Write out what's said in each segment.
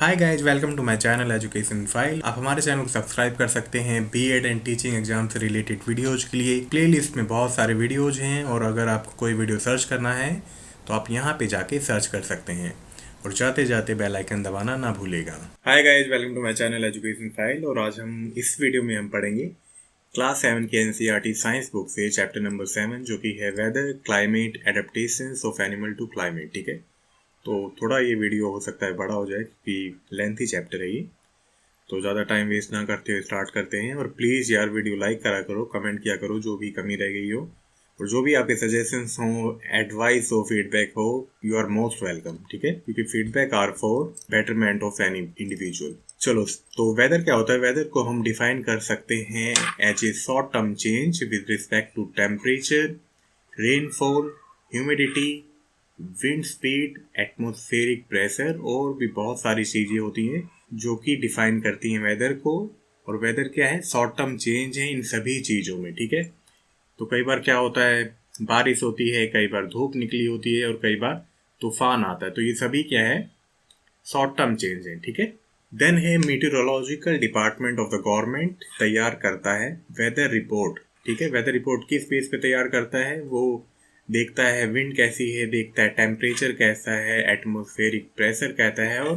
Hi guys, welcome to my channel education file. आप हमारे channel को सब्सक्राइब कर सकते हैं बीएड एंड टीचिंग एग्जाम से रिलेटेड वीडियोज के लिए। प्लेलिस्ट में बहुत सारे वीडियोज हैं और अगर आपको कोई वीडियो सर्च करना है तो आप यहाँ पे जाके सर्च कर सकते हैं और जाते जाते बेल आइकन दबाना ना भूलेगा। Hi guys, welcome to my channel education file. और आज हम इस वीडियो में हम पढ़ेंगे क्लास 7 के एनसीईआरटी साइंस बुक से चैप्टर नंबर 7 जो कि है weather climate adaptations of animal to climate. ठीक है, तो थोड़ा ये वीडियो हो सकता है बड़ा हो जाए क्योंकि लेंथी चैप्टर है ये। तो ज़्यादा टाइम वेस्ट ना करते हुए स्टार्ट करते हैं। और प्लीज़ यार वीडियो लाइक करा करो, कमेंट किया करो जो भी कमी रह गई हो, और जो भी आपके सजेशंस हो, एडवाइस हो, फीडबैक हो, यू आर मोस्ट वेलकम। ठीक है, क्योंकि feedback are for betterment of any individual. चलो, तो वेदर क्या होता है? वेदर को हम डिफाइन कर सकते हैं as a short term change with respect to temperature, rainfall, humidity, wind speed, atmospheric pressure और भी बहुत सारी चीज़ें होती हैं जो कि डिफाइन करती हैं वेदर को। और वेदर क्या है? शॉर्ट टर्म चेंज है इन सभी चीज़ों में। ठीक है, तो कई बार क्या होता है, बारिश होती है, कई बार धूप निकली होती है और कई बार तूफान आता है। तो ये सभी क्या है? शॉर्ट टर्म चेंज है। ठीक है, देन है meteorological department of the government तैयार करता है वेदर रिपोर्ट। ठीक है, वेदर रिपोर्ट किस बेस पे तैयार करता है? वो देखता है विंड कैसी है, देखता है टेम्परेचर कैसा है, एटमॉस्फेरिक प्रेशर कहता है और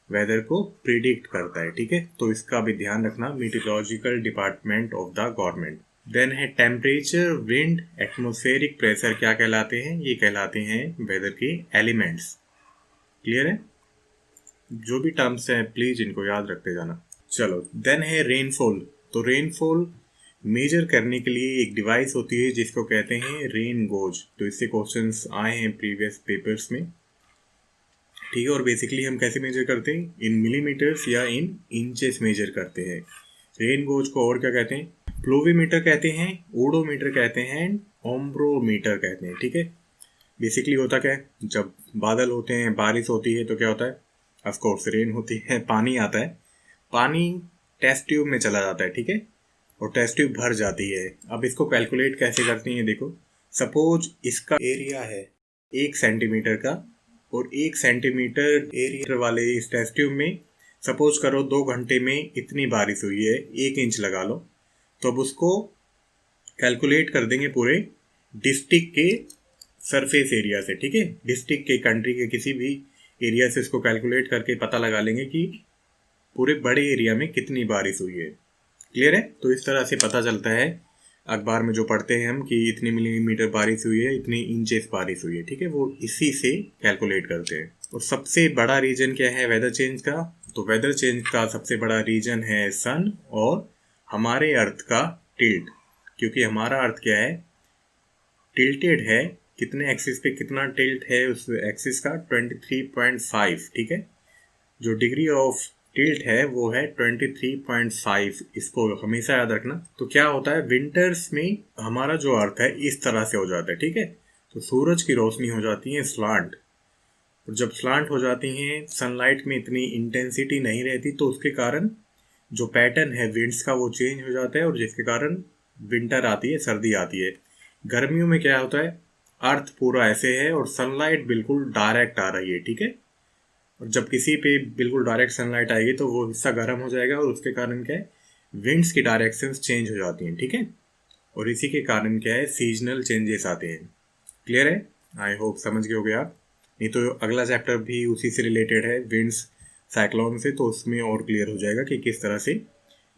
वेदर को प्रिडिक्ट करता है। ठीक है, तो इसका भी ध्यान रखना, meteorological department of the government. Then है टेम्परेचर, विंड, एटमॉस्फेरिक प्रेशर क्या कहलाते हैं? ये कहलाते हैं वेदर के एलिमेंट्स। क्लियर है? जो भी टर्म्स हैं प्लीज इनको याद रखते जाना। चलो, देन है रेनफॉल। तो रेनफॉल मेजर करने के लिए एक डिवाइस होती है जिसको कहते हैं रेन गोज। तो इससे क्वेश्चंस आए हैं प्रीवियस पेपर्स में। ठीक है, और बेसिकली हम कैसे मेजर करते हैं? इन मिलीमीटर्स या इन इंचेस मेजर करते हैं। रेन गोज को और क्या कहते हैं? प्लूवीमीटर कहते हैं, ओडोमीटर कहते हैं, ओम्ब्रोमीटर कहते हैं। ठीक है, बेसिकली होता क्या है, जब बादल होते हैं, बारिश होती है तो क्या होता है? ऑफ कोर्स रेन होती है, पानी आता है, पानी टेस्ट ट्यूब में चला जाता है। ठीक है, और टेस्ट ट्यूब भर जाती है। अब इसको कैलकुलेट कैसे करती हैं? देखो, सपोज इसका एरिया है 1 सेंटीमीटर का और 1 सेंटीमीटर एरिया वाले इस टेस्ट ट्यूब में सपोज करो 2 घंटे में इतनी बारिश हुई है, 1 इंच लगा लो। तो अब उसको कैलकुलेट कर देंगे पूरे डिस्ट्रिक्ट के सरफेस एरिया से। ठीक है, डिस्ट्रिक्ट के, कंट्री के किसी भी एरिया से इसको कैलकुलेट करके पता लगा लेंगे कि पूरे बड़े एरिया में कितनी बारिश हुई है। क्लियर है? तो इस तरह से पता चलता है, अखबार में जो पढ़ते हैं हम कि इतनी मिलीमीटर बारिश हुई है, इतनी इंचेस बारिश हुई है। ठीक है, वो इसी से कैलकुलेट करते हैं। और सबसे बड़ा रीजन क्या है वेदर चेंज का? तो वेदर चेंज का सबसे बड़ा रीजन है सन और हमारे अर्थ का टिल्ट। क्योंकि हमारा अर्थ क्या है? टिल्टेड है। कितने एक्सिस पे कितना टिल्ट है? उस एक्सिस का 23.5। ठीक है, जो डिग्री ऑफ टिल्ट है वो है 23.5। इसको हमेशा याद रखना। तो क्या होता है, विंटर्स में हमारा जो अर्थ है इस तरह से हो जाता है। ठीक है, तो सूरज की रोशनी हो जाती है स्लांट, और जब स्लांट हो जाती हैं, सनलाइट में इतनी इंटेंसिटी नहीं रहती, तो उसके कारण जो पैटर्न है विंड्स का वो चेंज हो जाता है और जिसके कारण विंटर आती है, सर्दी आती है। गर्मियों में क्या होता है, अर्थ पूरा ऐसे है और सनलाइट बिल्कुल डायरेक्ट आ रही है। ठीक है, और जब किसी पे बिल्कुल डायरेक्ट सनलाइट आएगी तो वो हिस्सा गर्म हो जाएगा और उसके कारण क्या है, विंड्स की डायरेक्शंस चेंज हो जाती हैं। ठीक है, और इसी के कारण क्या है, सीजनल चेंजेस आते हैं। क्लियर है? आई होप समझ गए होगे आप। नहीं तो अगला चैप्टर भी उसी से रिलेटेड है, विंड्स साइक्लोन से, तो उसमें और क्लियर हो जाएगा कि किस तरह से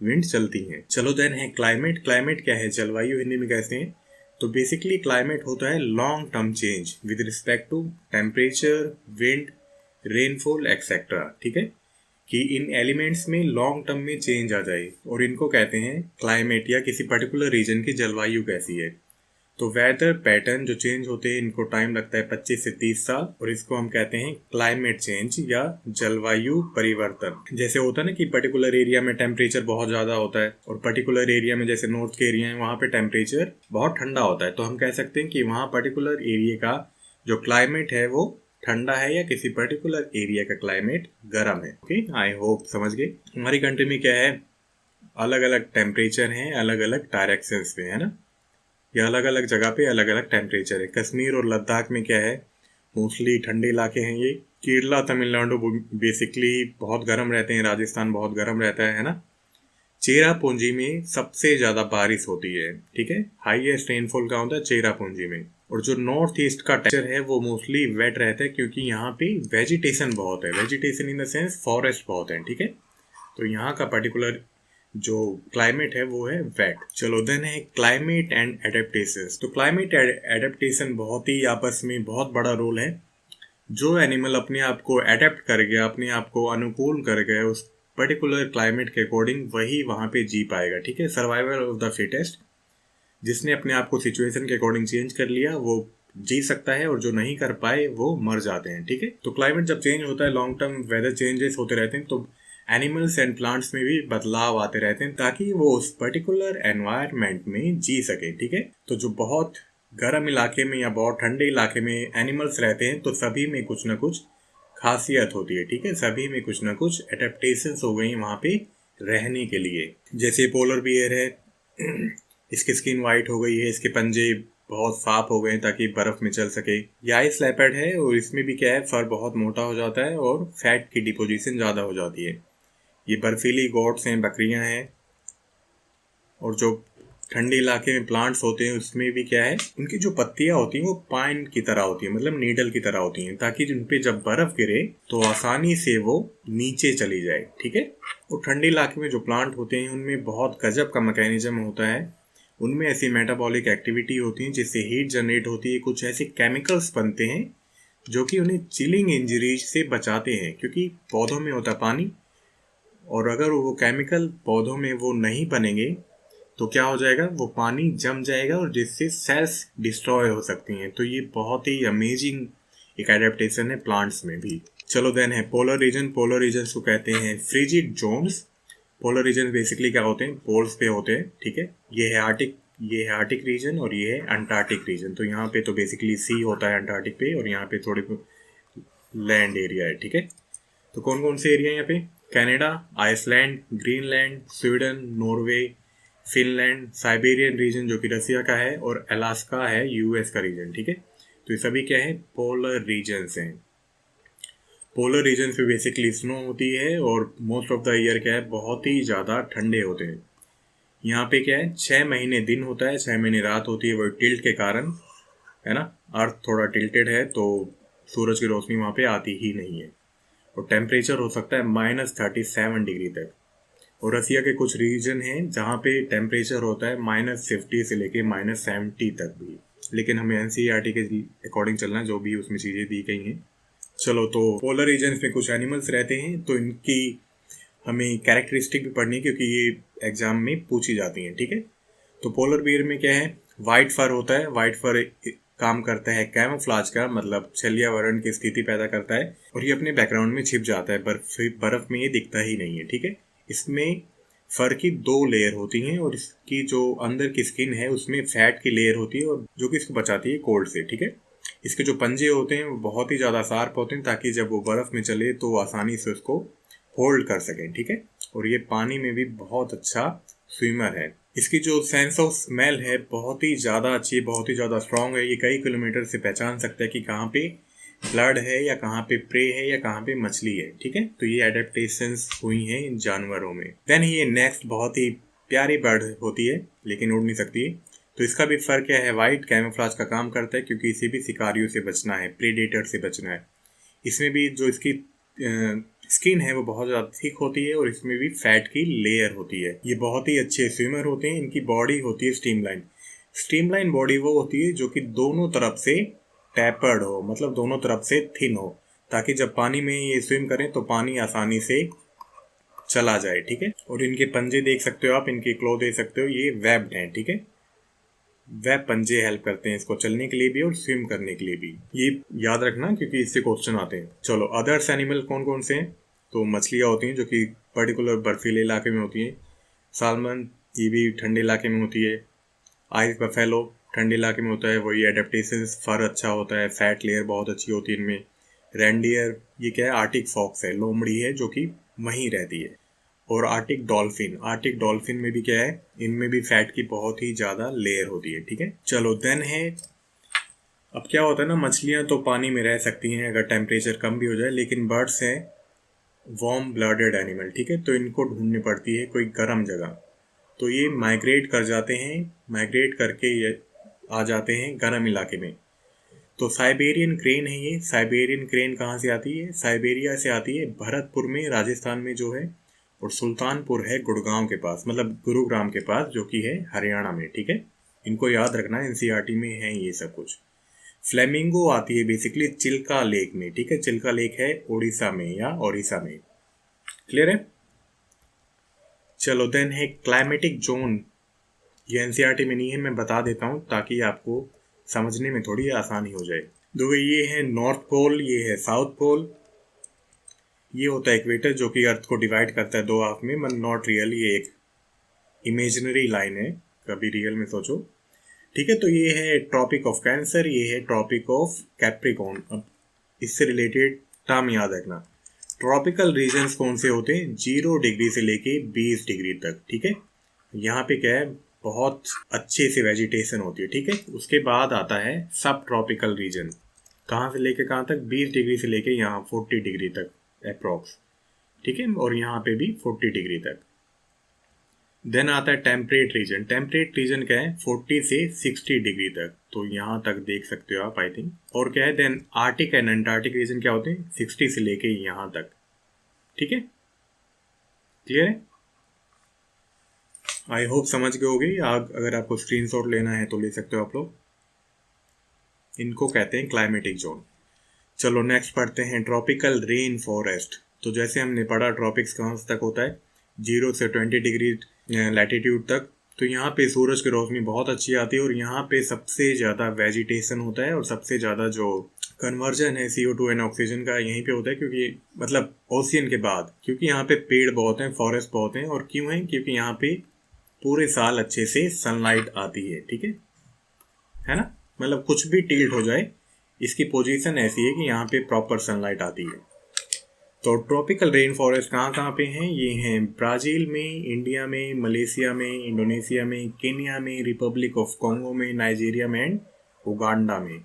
विंड चलती हैं। चलो, देन है क्लाइमेट। क्लाइमेट क्या है? जलवायु हिंदी में कहते हैं। तो बेसिकली क्लाइमेट होता है long term change with respect to temperature, wind, rainfall etcetera. ठीक है, कि इन एलिमेंट्स में लॉन्ग टर्म में चेंज आ जाए, और इनको कहते हैं क्लाइमेट, या किसी पर्टिकुलर रीजन की जलवायु कैसी है। तो वेदर पैटर्न जो चेंज होते हैं इनको टाइम लगता है 25 से 30 साल, और इसको हम कहते हैं क्लाइमेट चेंज या जलवायु परिवर्तन। जैसे होता है ना कि पर्टिकुलर एरिया में टेम्परेचर बहुत ज्यादा होता है, और पर्टिकुलर एरिया में, जैसे नॉर्थ के एरिया है, वहाँ पे टेम्परेचर बहुत ठंडा होता है, तो हम कह सकते हैं कि वहाँ पर्टिकुलर एरिया का जो क्लाइमेट है वो ठंडा है, या किसी पर्टिकुलर एरिया का क्लाइमेट गर्म है। ओके, आई होप समझ गए। हमारी कंट्री में क्या है, अलग अलग टेम्परेचर हैं, अलग अलग डायरेक्शंस में, है ना, या अलग अलग जगह पे अलग अलग टेम्परेचर है। कश्मीर और लद्दाख में क्या है, मोस्टली ठंडे इलाके हैं ये, केरला तमिलनाडु बेसिकली बहुत गर्म रहते हैं, राजस्थान बहुत गर्म रहता है ना। चेरापूंजी में सबसे ज़्यादा बारिश होती है, ठीक है। हाईएस्ट रेनफॉल का होता है चेरापूंजी में। और जो नॉर्थ ईस्ट का टेक्सचर है वो मोस्टली वेट रहता है, क्योंकि यहाँ पे वेजिटेशन बहुत है, vegetation in the sense forest बहुत है, ठीक है। तो यहाँ का पर्टिकुलर जो क्लाइमेट है वो है वेट। चलो देन है क्लाइमेट एंड एडेप्टेशन। तो क्लाइमेट एडेप्टेशन बहुत ही आपस में बहुत बड़ा रोल है। जो एनिमल अपने आप को एडेप्ट कर गया, अपने आप को अनुकूल कर गया उस पर्टिकुलर क्लाइमेट के अकॉर्डिंग, वही वहाँ पे जी पाएगा, ठीक है। Survival of the fittest. जिसने अपने आप को सिचुएशन के अकॉर्डिंग चेंज कर लिया वो जी सकता है, और जो नहीं कर पाए वो मर जाते हैं, ठीक है। तो क्लाइमेट जब चेंज होता है, लॉन्ग टर्म वेदर चेंजेस होते रहते हैं, तो एनिमल्स एंड प्लांट्स में भी बदलाव आते रहते हैं, ताकि वो उस पर्टिकुलर एनवायरनमेंट में जी सके, ठीक है। तो जो बहुत गर्म इलाके में या बहुत ठंडे इलाके में एनिमल्स रहते हैं, तो सभी में कुछ ना कुछ खासियत होती है, ठीक है। सभी में कुछ ना कुछ एडेप्टेशंस हो गई वहाँ पे रहने के लिए। जैसे पोलर बियर है, इसकी स्किन वाइट हो गई है, इसके पंजे बहुत साफ हो गए ताकि बर्फ में चल सके। ये आइस लेपर्ड है, और इसमें भी क्या है, फर बहुत मोटा हो जाता है और फैट की डिपोजिशन ज़्यादा हो जाती है। ये बर्फीली गोट्स हैं, बकरियां हैं। और जो ठंडे इलाके में प्लांट्स होते हैं उसमें भी क्या है, उनकी जो पत्तियां होती हैं वो पाइन की तरह होती है, मतलब नीडल की तरह होती हैं, ताकि उन पे जब बर्फ गिरे तो आसानी से वो नीचे चली जाए, ठीक है। और ठंडे इलाके में जो प्लांट होते हैं उनमें बहुत गजब का मैकेनिज्म होता है। उनमें ऐसी मेटाबॉलिक एक्टिविटी होती है जिससे हीट जनरेट होती है, कुछ ऐसे केमिकल्स बनते हैं जो कि उन्हें चिलिंग इंजरीज से बचाते हैं, क्योंकि पौधों में होता है पानी, और अगर वो केमिकल पौधों में वो नहीं बनेंगे तो क्या हो जाएगा, वो पानी जम जाएगा और जिससे सेल्स डिस्ट्रॉय हो सकती हैं। तो ये बहुत ही अमेजिंग एक एडेप्टेशन है प्लांट्स में भी। चलो देन है पोलर रीजन। पोलर रीजन को कहते हैं frigid zones. Polar region basically क्या होते हैं, पोल्स पे होते हैं, ठीक है। ये है आर्टिक रीजन और ये है अंटार्कटिक रीजन। तो यहाँ पे तो बेसिकली सी होता है अंटार्कटिक पे, और यहाँ पे थोड़े लैंड एरिया है, ठीक है। तो कौन कौन से एरिया है यहाँ पे, Canada, Iceland, Greenland, Sweden, Norway, Finland, Siberian region जो कि रसिया का है, और अलास्का है यूएस का रीजन, ठीक है। तो ये सभी क्या है, पोलर रीजन्स हैं। पोलर रीजन पे बेसिकली स्नो होती है, और मोस्ट ऑफ द ईयर क्या है, बहुत ही ज़्यादा ठंडे होते हैं। यहाँ पे क्या है, 6 महीने दिन होता है, 6 महीने रात होती है, वो टिल्ट के कारण है ना। अर्थ थोड़ा टिल्टेड है तो सूरज की रोशनी वहाँ पे आती ही नहीं है। और टेम्परेचर हो सकता है -37 डिग्री तक। और रसिया के कुछ रीजन हैं जहाँ पे टेम्परेचर होता है -50 से लेके -70 तक भी। लेकिन हमें एनसीईआरटी के अकॉर्डिंग चलना है, जो भी उसमें चीज़ें दी गई हैं। चलो, तो पोलर रीजन में कुछ एनिमल्स रहते हैं, तो इनकी हमें कैरेक्टरिस्टिक भी पढ़नी है, क्योंकि ये एग्जाम में पूछी जाती हैं, ठीक है। तो पोलर बियर में क्या है, वाइट फर होता है। वाइट फर काम करता है कैमोफ्लाज का, मतलब छलिया वर्ण की स्थिति पैदा करता है, और ये अपने बैकग्राउंड में छिप जाता है, बर्फ में ये दिखता ही नहीं है, ठीक है। इसमें फर की 2 लेयर होती हैं, और इसकी जो अंदर की स्किन है उसमें फैट की लेयर होती है, और जो कि इसको बचाती है कोल्ड से, ठीक है। इसके जो पंजे होते हैं वो बहुत ही ज़्यादा शार्प होते हैं, ताकि जब वो बर्फ़ में चले तो आसानी से उसको होल्ड कर सकें, ठीक है। और ये पानी में भी बहुत अच्छा स्विमर है। इसकी जो सेंस ऑफ स्मेल है बहुत ही ज़्यादा अच्छी, बहुत ही ज़्यादा स्ट्रॉन्ग है। ये कई किलोमीटर से पहचान सकता है कि कहाँ पे ब्लड है, या कहाँ पे प्रे है, या कहाँ पे मछली है, ठीक है। तो ये एडेप्टेशंस हुई हैं इन जानवरों में। देन ये नेक्स्ट बहुत ही प्यारी बर्ड होती है, लेकिन उड़ नहीं सकती है। तो इसका भी फर्क क्या है, वाइट कैमोफ्लाज का काम करता है, क्योंकि इसे भी शिकारियों से बचना है, प्रेडेटर से बचना है। इसमें भी जो इसकी स्किन है वो बहुत ज़्यादा थिक होती है, और इसमें भी फैट की लेयर होती है। ये बहुत ही अच्छे स्विमर होते हैं। इनकी बॉडी होती है स्ट्रीमलाइन। स्ट्रीमलाइन बॉडी वो होती है जो कि दोनों तरफ से टैपर्ड हो, मतलब दोनों तरफ से थिन हो, ताकि जब पानी में ये स्विम करें तो पानी आसानी से चला जाए, ठीक है। और इनके पंजे देख सकते हो आप, इनके क्लो देख सकते हो, ये वेब्ड हैं, ठीक है। वेब पंजे हेल्प करते हैं इसको चलने के लिए भी और स्विम करने के लिए भी। ये याद रखना, क्योंकि इससे क्वेश्चन आते हैं। चलो, अदर्स एनिमल कौन कौन से हैं, तो मछलियाँ होती हैं जो कि पर्टिकुलर बर्फीले इलाके में होती हैं। सालमन, ये भी ठंडे इलाके में होती है। आइस बफेलो ठंडे इलाके में होता है, वही एडेप्टेशन, फर अच्छा होता है, फैट लेयर बहुत अच्छी होती है इनमें। रेंडियर, ये क्या है, आर्टिक फॉक्स है, लोमड़ी है जो कि वहीं रहती है। और आर्टिक डॉल्फिन में भी क्या है, इनमें भी फैट की बहुत ही ज़्यादा लेयर होती है, ठीक है। चलो, देन है अब क्या होता है ना, मछलियाँ तो पानी में रह सकती हैं अगर टेम्परेचर कम भी हो जाए, लेकिन बर्ड्स हैं वार्म ब्लडेड एनिमल, ठीक है, तो इनको ढूंढनी पड़ती है कोई गर्म जगह। तो ये माइग्रेट कर जाते हैं, माइग्रेट करके ये आ जाते हैं गर्म इलाके में। तो साइबेरियन क्रेन है ये। साइबेरियन क्रेन कहाँ से आती है? साइबेरिया से आती है, भरतपुर में, राजस्थान में जो है, और सुल्तानपुर है गुड़गांव के पास, मतलब गुरुग्राम के पास, जो कि है हरियाणा में, ठीक है। इनको याद रखना, एनसीईआरटी में है ये सब कुछ। फ्लेमिंगो आती है बेसिकली चिल्का लेक में, ठीक है, चिल्का लेक है उड़ीसा में या ओडिशा में। क्लियर है? चलो देन है क्लाइमेटिक जोन। ये एनसीईआरटी में नहीं है, मैं बता देता हूँ ताकि आपको समझने में थोड़ी आसानी हो जाए। देखो ये है नॉर्थ पोल, ये है साउथ पोल, ये होता है इक्वेटर जो कि अर्थ को डिवाइड करता है दो हाफ में, मतलब नॉट रियल, ये एक इमेजिनरी लाइन है, कभी रियल में सोचो, ठीक है। तो ये है ट्रॉपिक ऑफ कैंसर, ये है ट्रॉपिक ऑफ कैप्रिकॉर्न। अब इससे रिलेटेड टर्म याद रखना, ट्रॉपिकल रीजन्स कौन से होते हैं? 0 डिग्री से लेके 20 डिग्री तक, ठीक है। यहाँ पे क्या है, बहुत अच्छे से वेजिटेशन होती है, ठीक है। उसके बाद आता है सब ट्रॉपिकल रीजन, कहाँ से लेके कहाँ तक? 20 डिग्री से लेके यहाँ 40 डिग्री तक अप्रॉक्स, ठीक है, और यहाँ पे भी 40 डिग्री तक। देन आता है टेम्परेट रीजन। टेम्परेट रीजन क्या है? 40 से 60 डिग्री तक, तो यहाँ तक देख सकते हो आप, आई थिंक। और क्या है then Arctic and Antarctic region क्या होते हैं? 60 से लेके यहाँ तक, ठीक है। क्लियर है? आई होप समझ गए होगे। अगर आपको स्क्रीनशॉट लेना है तो ले सकते हो आप लोग। इनको कहते हैं क्लाइमेटिक जोन। चलो नेक्स्ट पढ़ते हैं ट्रॉपिकल रेन फॉरेस्ट। तो जैसे हमने पढ़ा ट्रॉपिक्स कहाँ तक होता है? 0 से 20 डिग्री लैटिट्यूड तक। तो यहाँ पे सूरज की रोशनी बहुत अच्छी आती है और यहाँ पे सबसे ज़्यादा वेजिटेशन होता है और सबसे ज़्यादा जो कन्वर्जन है CO2 एंड ऑक्सीजन का यहीं पे होता है, क्योंकि मतलब ओशियन के बाद, क्योंकि यहाँ पे पेड़ बहुत हैं, फॉरेस्ट बहुत हैं। और क्यों है? क्योंकि यहाँ पे पूरे साल अच्छे से सनलाइट आती है, ठीक है ना। मतलब कुछ भी टिल्ट हो जाए, इसकी पोजीशन ऐसी है कि यहाँ पे प्रॉपर सनलाइट आती है। तो ट्रॉपिकल रेन फॉरेस्ट कहाँ पे हैं? ये हैं ब्राज़ील में, इंडिया में, मलेशिया में, इंडोनेशिया में, केन्या में, रिपब्लिक ऑफ कॉन्गो में, नाइजीरिया में एंड उगांडा में,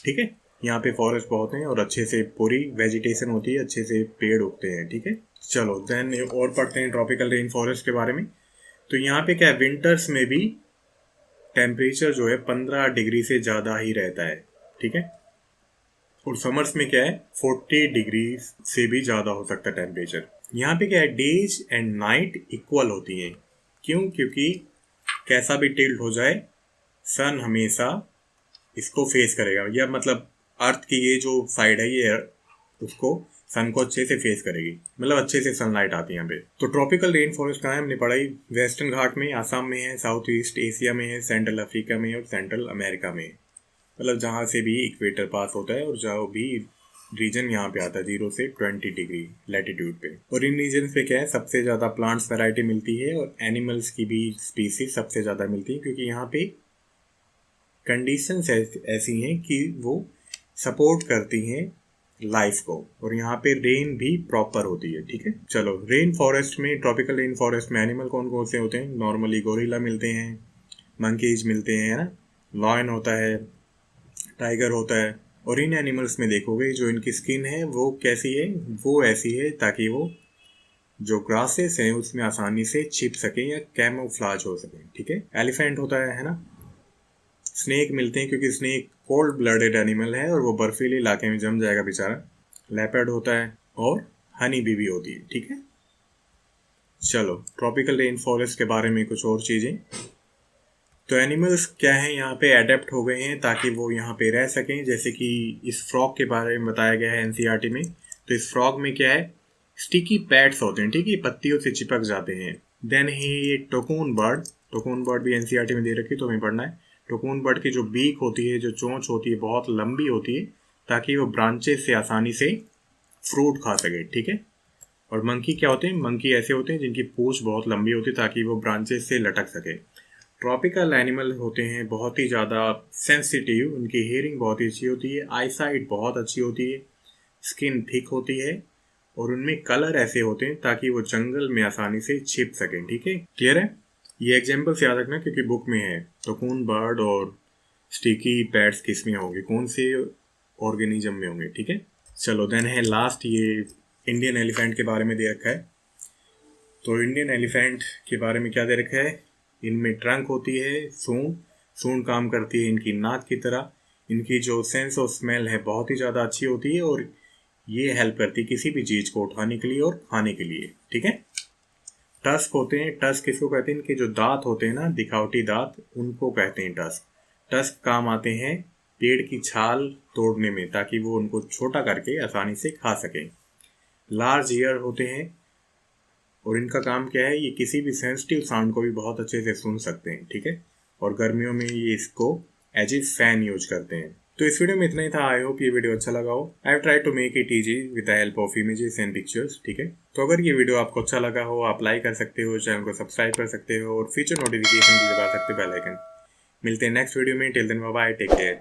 ठीक है। यहाँ पे फॉरेस्ट बहुत हैं और अच्छे से पूरी वेजिटेशन होती है, अच्छे से पेड़ उगते हैं, ठीक है। चलो देन और पढ़ते हैं ट्रॉपिकल रेन फॉरेस्ट के बारे में। तो यहाँ पे क्या है, विंटर्स में भी टेम्परेचर जो है 15 डिग्री से ज़्यादा ही रहता है, ठीक है। और समर्स में क्या है, 40 डिग्री से भी ज़्यादा हो सकता है टेम्परेचर। यहाँ पे क्या है, डेज एंड नाइट इक्वल होती हैं। क्यों? क्योंकि कैसा भी टिल्ट हो जाए, सन हमेशा इसको फेस करेगा, या मतलब अर्थ की ये जो साइड है ये उसको, सन को अच्छे से फेस करेगी, मतलब अच्छे से सनलाइट आती है यहाँ पे। तो ट्रॉपिकल रेन फॉरेस्ट कहाँ है? हमने पढ़ाई वेस्टर्न घाट में, आसाम में है, साउथ ईस्ट एशिया में है, सेंट्रल अफ्रीका में और सेंट्रल अमेरिका में, मतलब जहाँ से भी इक्वेटर पास होता है और जो भी रीजन यहाँ पे आता है 0 से 20 डिग्री लैटिट्यूड पे। और इन रीजन पे क्या है, सबसे ज़्यादा प्लांट्स वैरायटी मिलती है और एनिमल्स की भी स्पीसीज सबसे ज़्यादा मिलती है, क्योंकि यहाँ पे कंडीशंस ऐसी हैं कि वो सपोर्ट करती हैं लाइफ को, और यहाँ पे रेन भी प्रॉपर होती है, ठीक है। चलो रेन फॉरेस्ट में, ट्रॉपिकल रेन फॉरेस्ट में एनिमल कौन कौन से होते हैं? नॉर्मली गोरिल्ला मिलते हैं, मंकीज मिलते हैं, है ना, लॉयन होता है, टाइगर होता है। और इन एनिमल्स में देखोगे जो इनकी स्किन है वो कैसी है, वो ऐसी है ताकि वो जो ग्रासेस हैं उसमें आसानी से छिप सकें या कैमोफ्लाज हो सकें, ठीक है। एलिफेंट होता है ना। स्नेक मिलते हैं, क्योंकि स्नेक कोल्ड ब्लडेड एनिमल है और वो बर्फीले इलाके में जम जाएगा बेचारा। लेपर्ड होता है और हनी बी भी होती है, ठीक है। चलो ट्रॉपिकल रेन फॉरेस्ट के बारे में कुछ और चीज़ें। तो एनिमल्स क्या हैं, यहाँ पे अडेप्ट हो गए हैं ताकि वो यहाँ पे रह सकें। जैसे कि इस फ्रॉग के बारे में बताया गया है एनसीईआरटी में। तो इस फ्रॉग में क्या है, स्टिकी पैड्स होते हैं, ठीक है, पत्तियों से चिपक जाते हैं। देन है ये टोकून बर्ड। टोकून बर्ड भी एनसीईआरटी में दे रखी, तो हमें पढ़ना है। टोकून बर्ड की जो बीक होती है, जो चोंच होती है, बहुत लंबी होती है ताकि वो ब्रांचेस से आसानी से फ्रूट खा सके, ठीक है। और मंकी क्या होते हैं, मंकी ऐसे होते हैं जिनकी पूंछ बहुत लंबी होती है ताकि वो ब्रांचेस से लटक सके। ट्रॉपिकल एनिमल होते हैं बहुत ही ज़्यादा सेंसिटिव, उनकी हियरिंग बहुत ही अच्छी होती है, आईसाइट बहुत अच्छी होती है, स्किन थिक होती है और उनमें कलर ऐसे होते हैं ताकि वो जंगल में आसानी से छिप सकें, ठीक है। क्लियर है? ये एग्जाम्पल्स याद रखना क्योंकि बुक में है। टोकून बर्ड और स्टिकी पैड्स किस में होंगे, कौन से ऑर्गेनिज्म में होंगे, ठीक है। चलो देन है लास्ट, ये इंडियन एलिफेंट के बारे में दे रखा है। तो इंडियन एलिफेंट के बारे में क्या दे रखा है, इनमें ट्रंक होती है, सूंड काम करती है इनकी नाक की तरह, इनकी जो सेंस ऑफ स्मेल है बहुत ही ज़्यादा अच्छी होती है और ये हेल्प करती है किसी भी चीज़ को उठाने के लिए और खाने के लिए, ठीक है। टस्क होते हैं, टस्क किसको कहते हैं, इनके जो दांत होते हैं ना, दिखावटी दांत, उनको कहते हैं टस्क। टस्क काम आते हैं पेड़ की छाल तोड़ने में ताकि वो उनको छोटा करके आसानी से खा सकें। लार्ज ईयर होते हैं और इनका काम क्या है, ये किसी भी सेंसिटिव साउंड को भी बहुत अच्छे से सुन सकते हैं, ठीक है। और गर्मियों में ये इसको एज ए फैन यूज करते हैं। तो इस वीडियो में इतना ही था। आई होप ये वीडियो अच्छा लगा हो। I have tried to make it easy with the help of images and pictures, ठीक है। तो अगर ये वीडियो आपको अच्छा लगा हो, आप लाइक कर सकते हो, चैनल को सब्सक्राइब कर सकते हो और फ्यूचर नोटिफिकेशन भी दबा सकते हो बेल आइकन। मिलते हैं नेक्स्ट वीडियो में। Till then bye bye, take care.